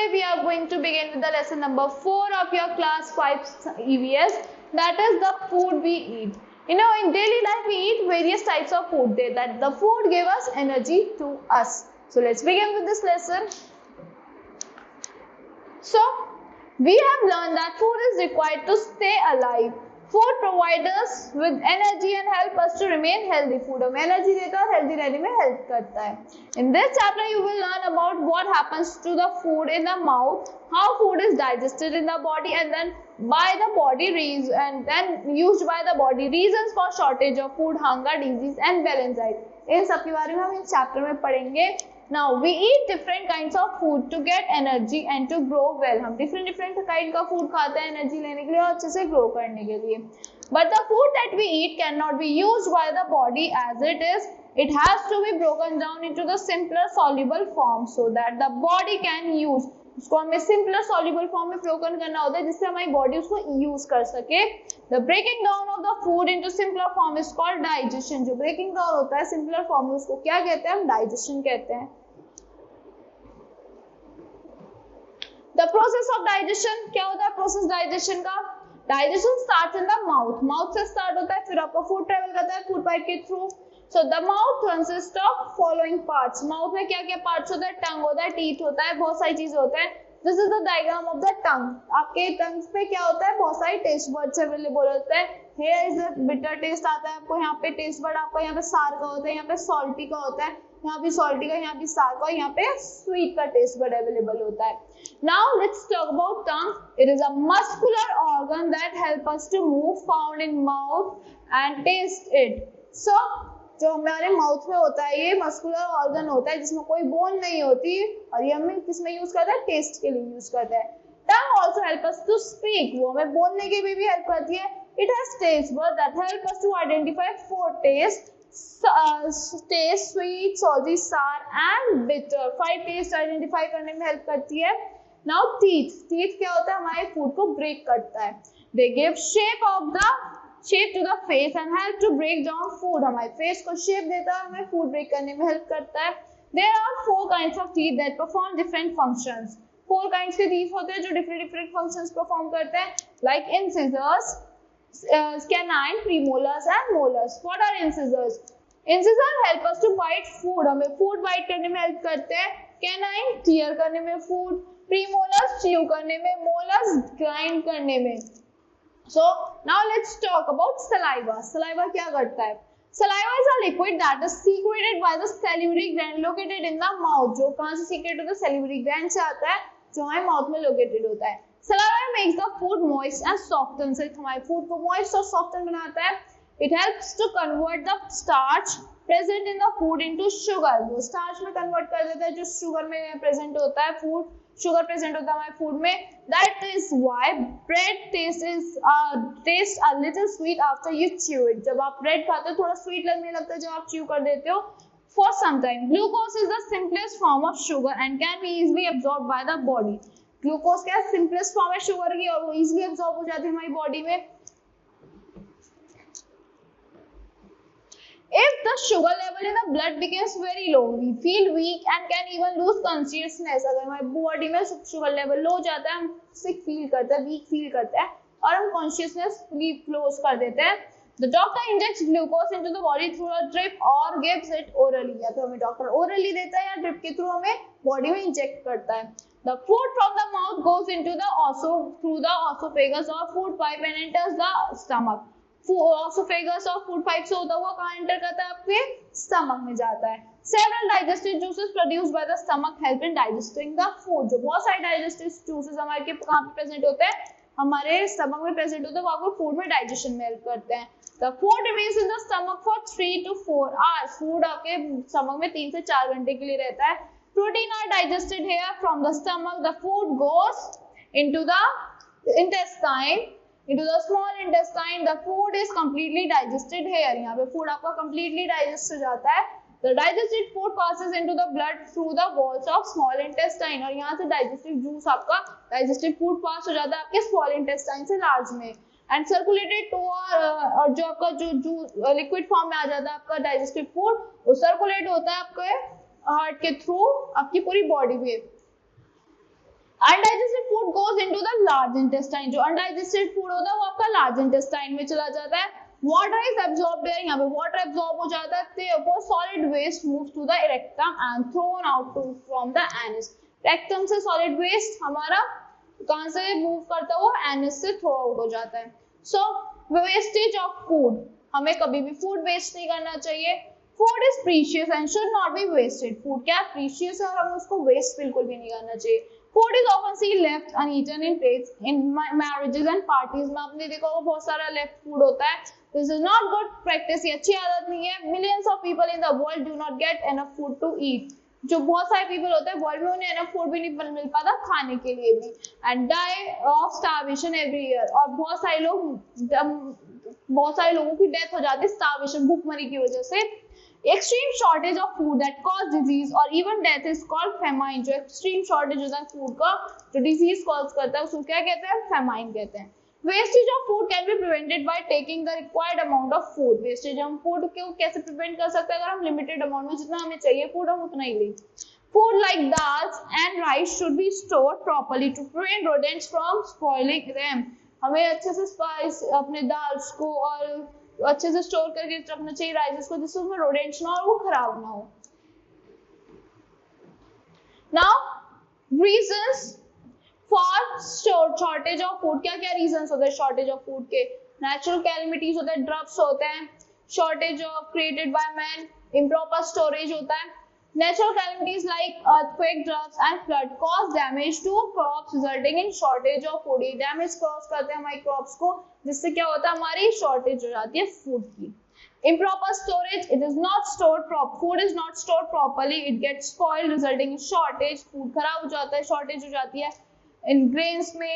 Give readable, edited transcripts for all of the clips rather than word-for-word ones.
Today we are going to begin with the lesson number 4 of your class 5 EVS, that is the food we eat. You know, in daily life we eat various types of food. That the food give us energy to us. So let's begin with this lesson. So we have learned that food is required to stay alive. Food provides us with energy and help us to remain healthy. Food हमें energy देता है और healthy रहने में help करता है. In this chapter you will learn about what happens to the food in the mouth, how food is digested in the body and then by the body and then used by the body, reasons for shortage of food, hunger, disease and balance diet. इन सब के बारे में हम इस chapter में पढ़ेंगे. Now we eat different kinds of food to get energy and to grow well. हम different kind का food खाते हैं energy लेने के लिए और अच्छे से grow करने के लिए. But the food that we eat cannot be used by the body as it is. It has to be broken down into the simpler soluble form so that the body can use. उसको हमें simpler soluble form में broken करना होता है जिससे हमारी body उसको use कर सके. The breaking down of the food into simpler form is called digestion. जो breaking down होता है simpler form में उसको क्या कहते हैं? हम digestion कहते हैं. The process of digestion, क्या होता है process digestion का? Digestion starts in the mouth. Mouth से start होता है, फिर आपका food travel करता है food pipe के through. So the mouth consists of following parts. Mouth में क्या क्या parts होता है? Tongue होता है, teeth होता है, बहुत सारी चीजें होते हैं. This is the diagram of the tongue. आपके tongue पे क्या होता है? बहुत सारे taste buds available होते हैं. Here is the bitter taste आता है आपको, यहाँ पे taste bud आपका यहाँ पे sour का होता है, यहाँ पे salty का होता है, यहाँ भी salty का, यहाँ भी sour का, यहाँ पे sweet का taste bud available होता है. Now let's talk about tongue. It is a muscular organ that help us to move, found in mouth and taste it. So जो हमारे माउथ में होता है ये मस्कुलर ऑर्गन होता है जिसमें कोई बोन नहीं होती और ये हमें किसमें यूज करता है? टेस्ट के लिए यूज करता है. Tongue also help us to speak. वो हमें बोलने के भी हेल्प करती है. It has taste bud that help us to identify four taste, taste, sweet, salty, sour and bitter. 5 taste identify करने में हेल्प करती है. Now teeth. टीथ क्या होता है? हमारे फूड को ब्रेक करता है. They give shape to the face and help to break down food. हमारे face को shape देता है, हमें food break करने में help करता है. There are 4 kinds of teeth that perform different functions. 4 kinds के teeth होते हैं जो different functions perform करते हैं, like incisors, canine, premolars and molars. What are incisors? Incisors help us to bite food. हमें food bite करने में help करते हैं. Canine tear करने में food, premolars chew करने में, molars grind करने में. So now let's talk about saliva. Saliva क्या करता है? Saliva is a liquid that is secreted by the salivary gland located in the mouth. जो कहाँ से secret होता है? Salivary gland से आता है जो हमारे mouth में located होता है. Saliva makes the food moist and softens it. हमारे food को moist और soften बनाता है. It helps to convert the starch present in the food into sugar. वो starch में convert कर देता है जो sugar में present होता है food. शुगर प्रेजेंट होता है हमारे फूड में. That is why bread taste a little sweet after you chew it. जब आप ब्रेड खाते हो थोड़ा स्वीट लगने लगता है जब आप च्यू कर देते हो for some time. Glucose is the simplest form of sugar and can be easily absorb by the body. Glucose क्या सिंपलेस्ट फॉर्म है शुगर की और वो इजीली एब्जॉर्ब हो जाती है हमारी बॉडी में. If the sugar level in the blood becomes very low, we feel weak and can even lose consciousness. अगर हमारी बॉडी में शुगर लेवल लो जाता है हम sick फील करते हैं, वीक फील करते हैं और हम कॉन्शियसनेस लॉस कर देते हैं. The doctor injects glucose into the body through a drip or gives it orally. या तो हमें डॉक्टर orally देता है या ड्रिप के थ्रू हमें बॉडी में इंजेक्ट करता है. The food from the mouth goes into the through the esophagus or food pipe and enters the stomach. Esophagus और food pipe से होता हुआ कहाँ एंटर करता है? आपके स्टमक में जाता है. Several digestive juices produced by the stomach help in digesting the food. जो बहुत सारे digestive juices हमारे के कहाँ पे प्रेजेंट होते हैं? हमारे स्टमक में प्रेजेंट होते हैं, वो आपको फूड में डाइजेशन में हेल्प करते हैं. The food remains in the stomach for 3 to 4 hours. Food आपके स्टमक में 3 से 4 घंटे के लिए रहता है. Protein are digested here from the stomach. The food goes into the intestine. Into the small intestine, the food is completely digested here. यहाँ पे food आपका completely digest हो जाता है. The digested food passes into the blood through the walls of small intestine. और यहाँ से digestive juice आपका digested food pass हो जाता है आपके small intestine से large में. And circulated to और जो आपका जो liquid form में आ जाता है आपका digestive food, वो circulate होता है आपके heart के through आपकी पूरी body में. लार्ज इंटेस्टाइन, जो अनडाइजेस्टेड फूड होता है वो आपका लार्ज इंटेस्टाइन में चला जाता है। वाटर इज एब्जॉर्ब्ड देयर, यहाँ पे वाटर एब्जॉर्ब हो जाता है, therefore solid waste moves to the rectum and thrown out from the anus। Rectum से सॉलिड वेस्ट हमारा कहां से मूव करता है, वो एनस से थ्रो आउट हो जाता है। सो वेस्टेज ऑफ फूड, हमें कभी भी फूड वेस्ट नहीं करना चाहिए। Food is precious and should not be wasted, food क्या प्रीशियस है और हमें उसको वेस्ट बिल्कुल भी नहीं करना चाहिए। Food is often see left uneaten in plates in marriages and parties में आपने देखा होगा बहुत सारा लेफ्ट फूड होता है। This is not good practice, ये अच्छी आदत नहीं है। Millions of people in the world do not get enough food to eat, जो बहुत सारे पीपल होते हैं वर्ल्ड में उन्हें एनफ फूड भी नहीं मिल पाता खाने के लिए भी, and die of starvation every year, और बहुत सारे लोगों की डेथ हो जाती है स्टार्वेशन, भूखमरी की वजह से। Extreme shortage of food that cause disease और even death is called famine, जो एक्सट्रीम शॉर्टेज होता है फूड का जो डिजीज कॉज करता है उसको क्या कहते हैं, फेमाइन कहते हैं। Wastage of food can be prevented by taking the required amount of food, wastage हम फूड को कैसे प्रिवेंट कर सकते हैं, अगर हम लिमिटेड अमाउंट में जितना हमें चाहिए फूड हम उतना ही लें। Food like dals and rice should be stored properly to prevent rodents from spoiling them, हमें अच्छे से स्पाइस अपने दाल्स को और अच्छे से स्टोर करके रखना चाहिए राइस को, जिससे उसमें रोडेंट्स ना हो, वो खराब ना हो। Now reasons for shortage of food, क्या क्या रीजंस होते हैं शॉर्टेज ऑफ फूड के? नेचुरल कैलेमिटीज होते हैं, ड्रग्स होते हैं, shortage of created by man, improper storage होता है। Natural calamities like earthquake, droughts and flood cause damage to crops resulting in shortage of food, damage cause करते हैं हमारी crops को, जिससे क्या होता है हमारी shortage हो जाती है food की। Improper storage, it is not stored food is not stored properly, it gets spoiled resulting in shortage, food खराब हो जाता है, shortage हो जाती है। इन grains में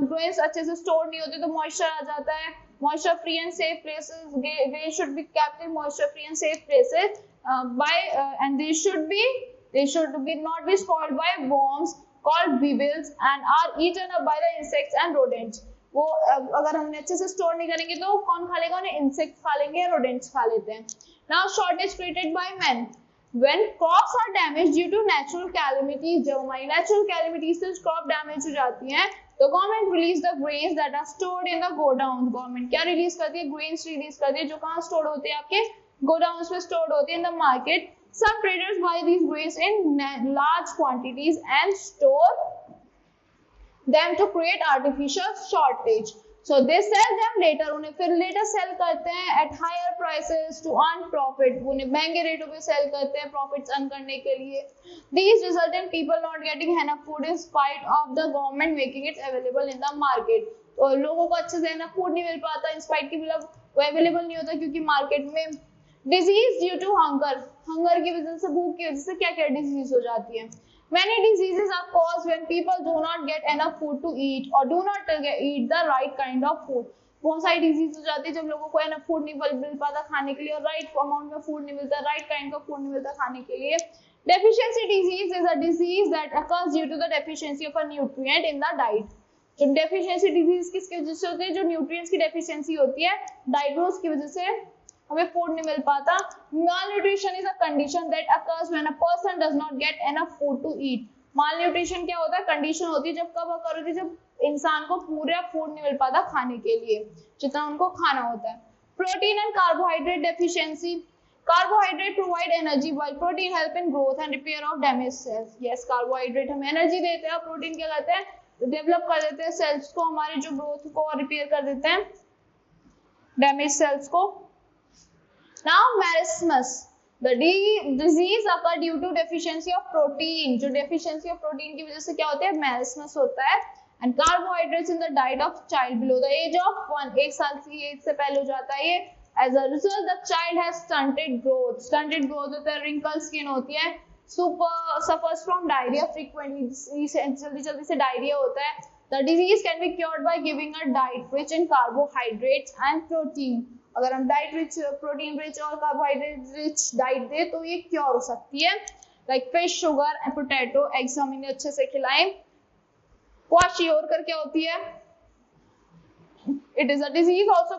grains अच्छे से store नहीं होते तो moisture आ जाता है, moisture free and safe places, grains should be kept in moisture free and safe places and they should not be spoiled by worms called weevils and are eaten up by the insects and rodents। वो अगर हमने अच्छे से store नहीं करेंगे तो कौन खा लेगा उन्हें, इंसेक्ट्स खा लेंगे, रोडेंट्स खा लेते हैं। Now shortage created by man, when crops are damage due to natural calamities, जब हमारी नेचुरल कैलेमिटीज से क्रॉप डैमेज हो जाती है तो government release the grains that are stored in the godown, government क्या रिलीज करती है, ग्रेन्स रिलीज करती है जो कहाँ स्टोर होते हैं, आपके गोडाउन्स में स्टोर्ड होते हैं in the market. Some traders buy these grains in large quantities and store them to create artificial shortage. So they sell them later, उन्हें फिर later sell करते हैं at higher prices to earn profit, उन्हें महंगे रेटों पे sell करते हैं profits earn करने के लिए। These result in people not getting enough food in spite of the government making it available in the market। तो लोगों को अच्छे से enough food नहीं मिल पाता, in spite की मतलब वो available नहीं होता क्योंकि market में। Disease due to hunger, hunger की वजह से, भूख की वजह से क्या क्या डिजीज हो जाती है। Many diseases are caused when people do not get enough food to eat or do not eat the right kind of food। बहुत सारी डिजीज हो जाती है जब लोगों को enough food नहीं मिल पाता खाने के लिए, और राइट अमाउंट में फूड नहीं मिलता, राइट काइंड का फूड नहीं मिलता खाने के लिए। Deficiency disease is a disease that occurs due to the deficiency of a nutrient in the diet। जो deficiency disease किसकी वजह से होती है, जो nutrients की deficiency होती है डाइट में, उसकी वजह से हमें फूड नहीं मिल पाता। malnutrition is a condition that occurs when a person does not get enough food to eat। malnutrition क्या होता है, कंडीशन होती है जब कब occur होती है, जब इंसान को पूरा फूड नहीं मिल पाता खाने के लिए जितना उनको खाना होता है। Protein and carbohydrate deficiency, carbohydrate provide energy while protein help in growth and repair of damage cells. Yes, carbohydrate हमें एनर्जी देते हैं, प्रोटीन क्या करते हैं, डेवलप कर देते हैं सेल्स को, हमारे जो ग्रोथ को रिपेयर कर देते हैं डैमेज सेल्स को। Now marasmus, the disease occur due to deficiency of protein, जो deficiency of protein की वजह से क्या होता है, marasmus होता है। And carbohydrates in the diet of child below the age of 1, 1 साल की एज से पहले हो जाता है ये। As a result, the child has stunted growth, stunted growth होता है, wrinkle skin होती है, suffers from diarrhea frequently, जल्दी से diarrhea होता है। The disease can be cured by giving a diet rich in carbohydrates and protein। अगर हम डाइट रिच, प्रोटीन रिच और कार्बोहाइड्रेट रिच डाइट दे तो ये क्योर हो सकती है। Like fish, sugar and potato, eggs हम इन्हें अच्छे से खिलाएं। क्वाशियोर कर क्या होती है, it is a disease also,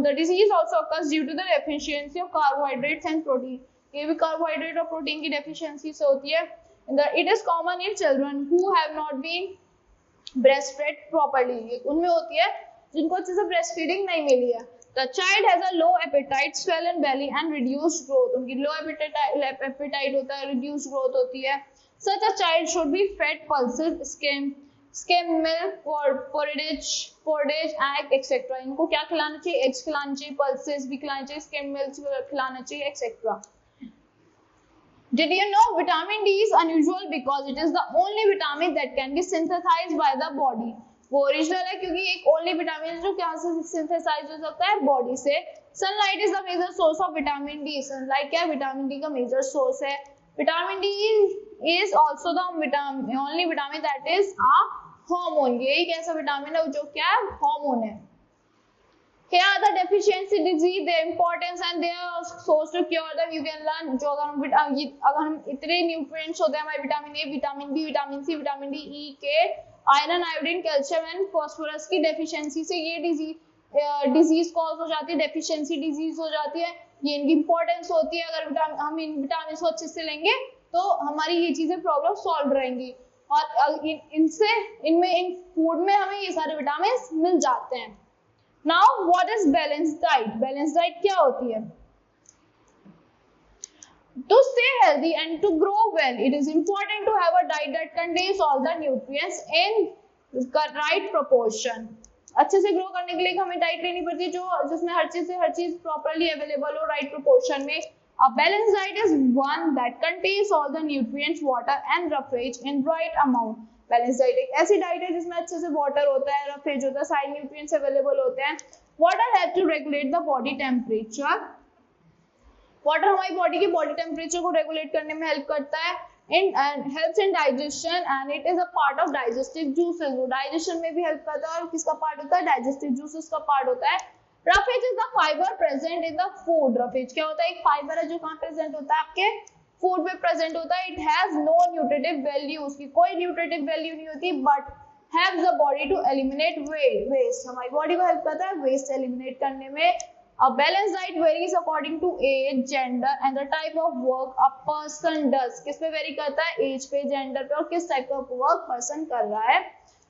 the disease also occurs due to the deficiency of carbohydrates and protein। ये भी कार्बोहाइड्रेट और प्रोटीन की डेफिशिएंसी से होती है। It is common in children who have not been breast fed properly, उनमें होती है जिनको अच्छे से ब्रेस्ट फीडिंग नहीं मिली है। The child has a low appetite, swollen belly and reduced growth. उनकी low appetite होता है, reduced growth होती है। Such a child should be fed pulses, skim milk, porridge, egg, etc. इनको क्या खिलाना चाहिए? Eggs खिलाना चाहिए, pulses भी खिलाना चाहिए, skim milk खिलाना चाहिए, etc. Did you know vitamin D is unusual because it is the only vitamin that can be synthesized by the body. वो ओरिजिनल है क्योंकि एक ओनली विटामिन जो क्या से सिंथेसाइज हो सकता है? बॉडी से। Sunlight is the major source of vitamin D. Sunlight क्या है? विटामिन डी का मेजर सोर्स है। Vitamin D is also the only vitamin that is a hormone. ये एक ऐसा विटामिन है जो क्या है? हार्मोन है। Here are the deficiency disease, their importance and their source to cure them. You can learn जो अगर हम इतने न्यूट्रिएंट्स होते हैं हमारे vitamin A, vitamin B, vitamin C, vitamin D, E, K, iron, iodine, calcium and phosphorus की deficiency से ये डिजीज कॉज हो जाती है, डेफिशिएंसी डिजीज हो जाती है। ये इनकी इंपॉर्टेंस होती है। अगर हम इन विटामिन को अच्छे से लेंगे तो हमारी ये चीजें प्रॉब्लम सॉल्व रहेंगी। और इन फूड में हमें ये सारे विटामिन मिल जाते हैं। Now, what is balanced diet? Balanced diet क्या होती है? To stay healthy and to grow well, it is important to have a diet that contains all the nutrients in right proportion. अच्छे से ग्रो करने के लिए हमें डाइट लेनी पड़ती है जिसमें हर चीज प्रॉपर्ली अवेलेबल हो राइट प्रोपोर्शन में। A balanced diet is one that contains all the nutrients, water and roughage in right amount. Balance diet एक ऐसी डाइट है जिसमें अच्छे से वाटर होता है, रफेज होता है, सारे न्यूट्रिएंट्स अवेलेबल होते हैं। Water help to regulate the body temperature. Water हमारी बॉडी के बॉडी टेम्परेचर को रेगुलेट करने में हेल्प करता है। Helps in digestion and it is a part of digestive juices. वो डाइजेशन में भी हेल्प करता है और किसका पार्ट होता है? डाइजेस्टिव जूसेस का पार्ट होता है। Roughage is the fibre present in the food. Roughage क्या होता है? एक फाइबर है जो कहाँ प्रेजेंट होता है? आपके फूड में प्रेजेंट होता है। It has no nutritive value, उसकी कोई न्यूट्रिटिव वैल्यू नहीं होती, but help the body to eliminate waste. हमारी बॉडी को हेल्प करता है वेस्ट एलिमिनेट करने में। A balanced diet varies according to age, gender and the type of work a person does. किस पे वेरी करता है? एज पे, जेंडर पे और किस टाइप का वर्क पर्सन कर रहा है।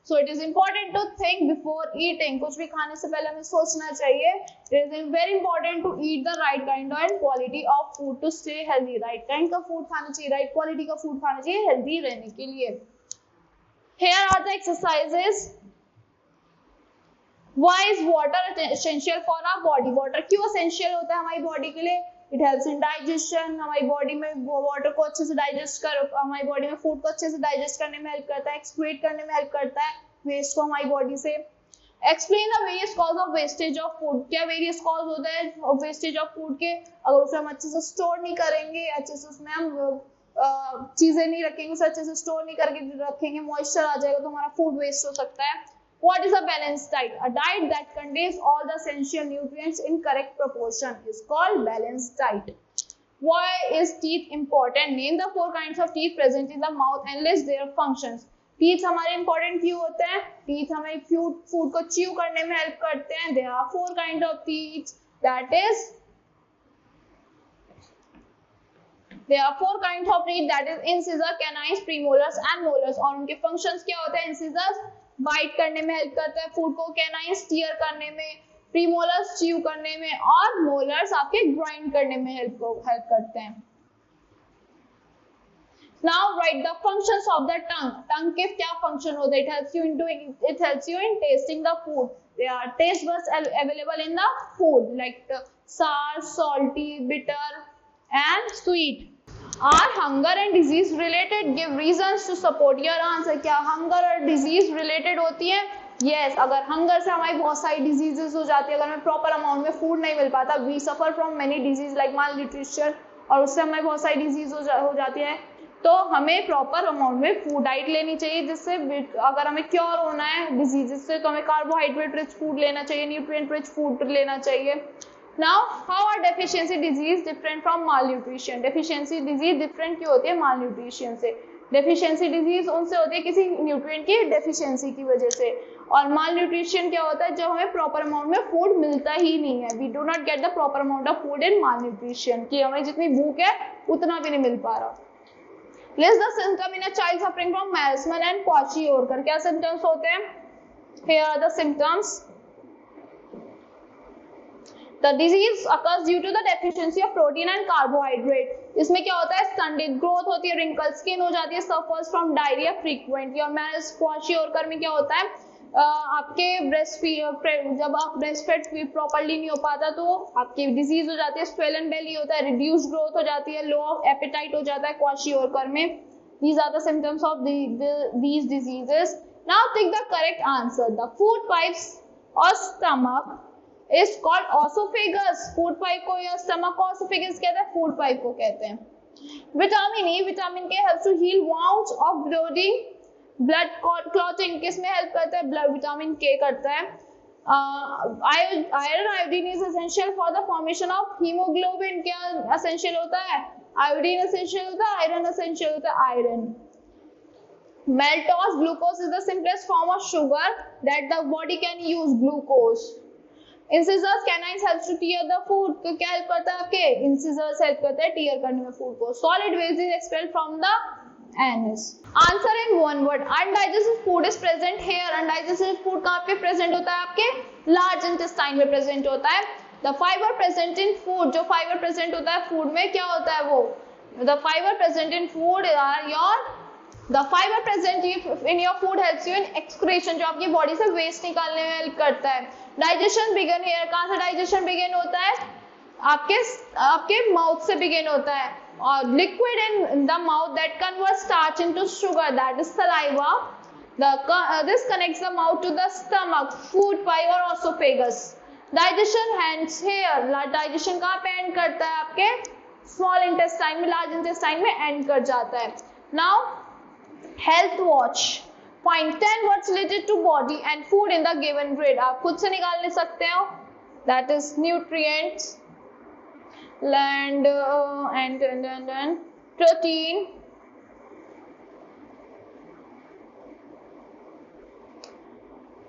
So it is important to think before eating. कुछ भी खाने से पहले हमें सोचना चाहिए। It is very important to eat the right kind and quality of food to stay healthy. Right kind का food खाना चाहिए, right quality का food खाना चाहिए healthy रहने के लिए। Here are the exercises. Why is water essential for our body? Water क्यों essential होता है हमारी बॉडी के लिए? It helps in digestion. हमारी बॉडी में वाटर को अच्छे से हमारी बॉडी में फूड को अच्छे से डाइजेस्ट करने में हेल्प करता है, एक्सक्रीट करने में हेल्प करता है वेस्ट को हमारी बॉडी से। Explain the various cause of wastage of food. क्या वेरियस कॉज होता है वेस्टेज ऑफ फूड के? अगर उसे हम अच्छे से स्टोर नहीं करेंगे, अच्छे से उसमें हम चीजें नहीं रखेंगे, उसे अच्छे से स्टोर नहीं करके रखेंगे, मॉइस्चर आ जाएगा तो हमारा फूड वेस्ट हो सकता है। What is a balanced diet? A diet that contains all the essential nutrients in correct proportion is called balanced diet. Why is teeth important? Name the 4 kinds of teeth present in the mouth and list their functions. Teeth हमारे important क्यों होते हैं? Teeth हमें food को chew करने में help करते हैं। There are 4 kinds of teeth. There are 4 kinds of teeth, that is incisor, canines, premolars and molars. और उनके functions क्या होते हैं? Incisors बाइट करने में हेल्प करता है फूड को, कैनाइन स्टीयर करने में, प्रीमोलर्स च्यू करने में और मोलर्स आपके ग्राइंड करने में हेल्प करते हैं। Now write the functions of the tongue. Tongue के क्या फंक्शन होते हैं? it helps you in tasting the food. There are taste buds available in the food like sour, salty, bitter and sweet. Are hunger and disease related? Give reasons to support your answer. क्या hunger और disease related होती है? Yes, अगर hunger से हमारी बहुत सारी diseases हो जाती है, अगर हमें proper amount में food नहीं मिल पाता, we suffer from many diseases like malnutrition, और उससे हमारी बहुत सारी disease हो जाती है, तो हमें proper amount में food diet लेनी चाहिए, जिससे अगर हमें cure होना है diseases से तो हमें carbohydrate rich food लेना चाहिए, nutrient rich food लेना चाहिए। Now, how are deficiency disease different from malnutrition? Deficiency disease different क्यों होती है malnutrition से? Deficiency disease उनसे होती है किसी nutrient की deficiency की वजह से, और malnutrition क्या होता है? जब हमें proper amount में food मिलता ही नहीं है। We do not get the proper amount of food in malnutrition, कि हमें जितनी भूख है उतना भी नहीं मिल पा रहा। List the symptom in a child suffering from Mersmann and Kwashiorkor. क्या symptoms होते हैं? Here are the symptoms. The disease occurs due to the deficiency of protein and carbohydrate. इसमें क्या होता है? Stunted growth होती है, wrinkle skin हो जाती है, suffers from diarrhea frequently. और Kwashiorkor में क्या होता है? आपके जब आप ब्रेस्ट फीड प्रॉपरली नहीं हो पाता तो आपकी डिजीज हो जाती है, swollen belly होता है, reduced growth हो जाती है, low of appetite हो जाता है Kwashiorkor में. These are the symptoms of these diseases. Now take the correct answer. The food pipes or stomach is called esophagus. Food pipe को या स्टमक को esophagus कहते हैं, फूड पाइप को कहते हैं. Vitamin A, vitamin K help to heal wounds of bleeding, blood clotting किसमें help करता है? ब्लड विटामिन के करता है. Iron iodine is essential for the formation of haemoglobin. क्या एसेंशियल होता है? आयोडीन एसेंशियल होता है, आयरन एसेंशियल होता है. Iron. Maltose, glucose is the simplest form of sugar that the body can use. Glucose. Incisors, canines helps to tear the food. तो क्या help करता है आपके? Incisors हेल्प करते हैं tear करने में food को. Solid waste is expelled from the anus. Answer in one word. Undigested food is present here. Undigested food कहाँ पे present होता है आपके? Large intestine में present होता है. The fiber present in food, जो fiber present होता है food में क्या होता है वो? The fiber present in food are your The fiber present in your food helps you in excretion, जो आपकी बॉडी से वेस्ट निकालने में हेल्प करता है. Digestion begin here. कहाँ से डाइजेशन बिगन होता है? आपके माउथ से बिगन होता है. और liquid in the mouth that convert starch into sugar, that is saliva. This connects the mouth to the stomach, food pipe or esophagus. Digestion ends here. Digestion कहाँ पे and करता है? आपके स्मॉल इंटेस्टाइन में, large intestine में and कर जाता है. Now health watch. Find 10 words related to body and food in the given grade. आप खुद से निकाल सकते हो. That is nutrients, land and protein,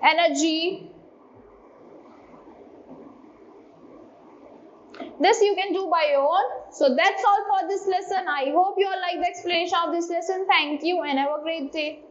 energy. This you can do by your own. So that's all for this lesson. I hope you all like the explanation of this lesson. Thank you and have a great day.